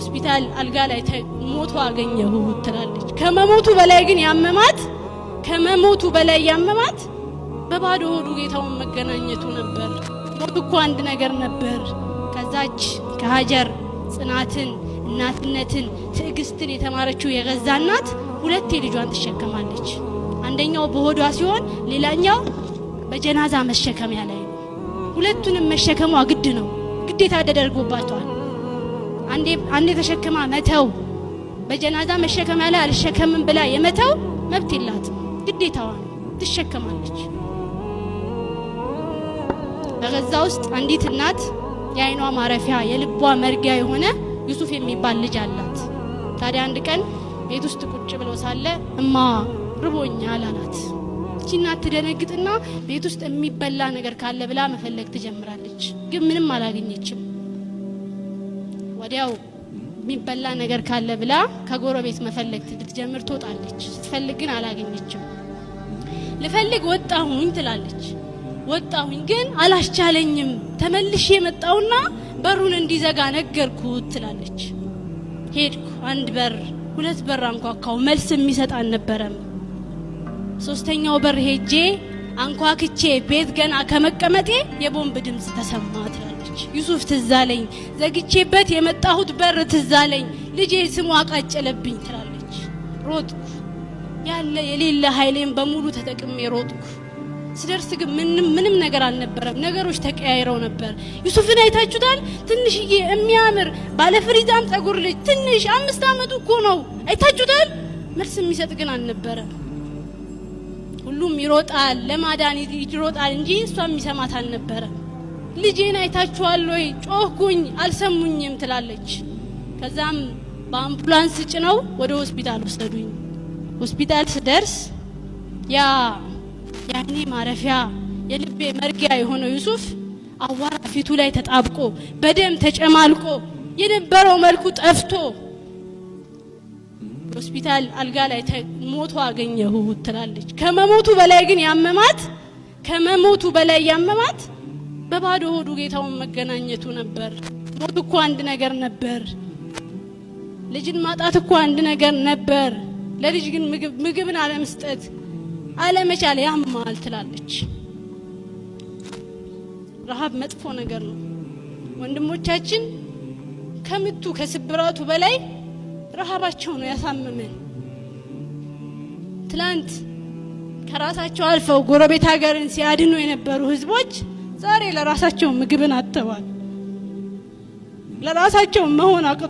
ሆስፒታል አልጋ ላይ ሞቶ አገኘሁ ትላለች። ከመሞቱ በላይ ግን ያመማት በባዶ ሆዱ ጌታውን መገናኘቱ ነበር። ሞት እኮ አንድ ነገር ነበር። ከዛች ከሀጀር ጽናትን፣ እናትነትን፣ ትዕግስትን የተማረችው የገዛ እናት ሁለቴ ልጇን ትሸከማለች። አንደኛው በሆዷ ሲሆን ሌላኛው በጀናዛ መሸከሚያ ላይ ነው። ሁለቱንም መሸከሟ ግድ ነው፣ ግዴታ ተደርጎባታል። አንዴ ተሸክማ መተው፣ በጀናዛ መሸከሚያ ላይ አልሸከምም ብላ የመተው መብት የላትም፣ ግዴታዋ ነው፣ ትሸከማለች። በገዛ ውስጥ አንዲት እናት የአይኗ ማረፊያ የልቧ መርጊያ የሆነ ዩሱፍ የሚባል ልጅ አላት። ታዲያ አንድ ቀን ቤት ውስጥ ቁጭ ብሎ ሳለ እማ ርቦኛል አላት። እቺ እናት ትደነግጥና ቤት ውስጥ የሚበላ ነገር ካለ ብላ መፈለግ ትጀምራለች። ግን ምንም አላገኘችም። ወዲያው የሚበላ ነገር ካለ ብላ ከጎረቤት መፈለግ ትጀምር ትወጣለች። ስትፈልግ ግን አላገኘችም። ልፈልግ ወጣሁኝ ትላለች። ወጣሁኝ ግን አላስቻለኝም። ተመልሼ መጣውና በሩን እንዲዘጋ ነገርኩት ትላለች። ሄድኩ፣ አንድ በር ሁለት በር አንኳኳው፣ መልስ የሚሰጥ አልነበረም። ሶስተኛው በር ሄጄ አንኳክቼ ቤት ገና ከመቀመጤ የቦምብ ድምጽ ተሰማ ትላለች። ዩሱፍ ትዛለኝ፣ ዘግቼበት የመጣሁት በር ትዛለኝ፣ ልጄ ስሙ አቃጨለብኝ ትላለች። ሮጥኩ፣ ያለ የሌለ ኃይሌን በሙሉ ተጠቅሜ ሮጥኩ። ስደርስ ግን ምንም ነገር አልነበረም። ነገሮች ተቀያይረው ነበር። ዩሱፍን አይታችሁታል? ትንሽዬ የሚያምር ባለፍሪዛም ጸጉር ልጅ፣ ትንሽ 5 አመቱ እኮ ነው። አይታችሁታል? መልስ የሚሰጥ ግን አልነበረም። ሁሉም ይሮጣል፣ ለማዳን ይሮጣል እንጂ እሷ የሚሰማት አልነበረም። ልጄን አይታችኋል ወይ? ጮህኩኝ፣ አልሰሙኝም ትላለች። ከዛም በአምቡላንስ ጭነው ወደ ሆስፒታል ወሰዱኝ። ሆስፒታል ስደርስ ያኔ ማረፊያ የልቤ መርጊያ የሆነው ዩሱፍ አዋራ ፊቱ ላይ ተጣብቆ በደም ተጨማልቆ የነበረው መልኩ ጠፍቶ ሆስፒታል አልጋ ላይ ሞቶ አገኘሁ ትላለች። ከመሞቱ በላይ ያመማት በባዶ ሆዱ ጌታውን መገናኘቱ ነበር። ሞት እኮ አንድ ነገር ነበር። ልጅን ማጣት እኮ አንድ ነገር ነበር። ለልጅ ግን ምግብን አለመስጠት አለመቻል ያማል ትላለች። ረሃብ መጥፎ ነገር ነው ወንድሞቻችን። ከምቱ ከስብራቱ በላይ ረሃባቸው ነው ያሳመመን። ትላንት ከራሳቸው አልፈው ጎረቤት ሀገርን ሲያድኑ የነበሩ ህዝቦች ዛሬ ለራሳቸው ምግብን አጥተዋል። ለራሳቸው መሆን አቅቷቸው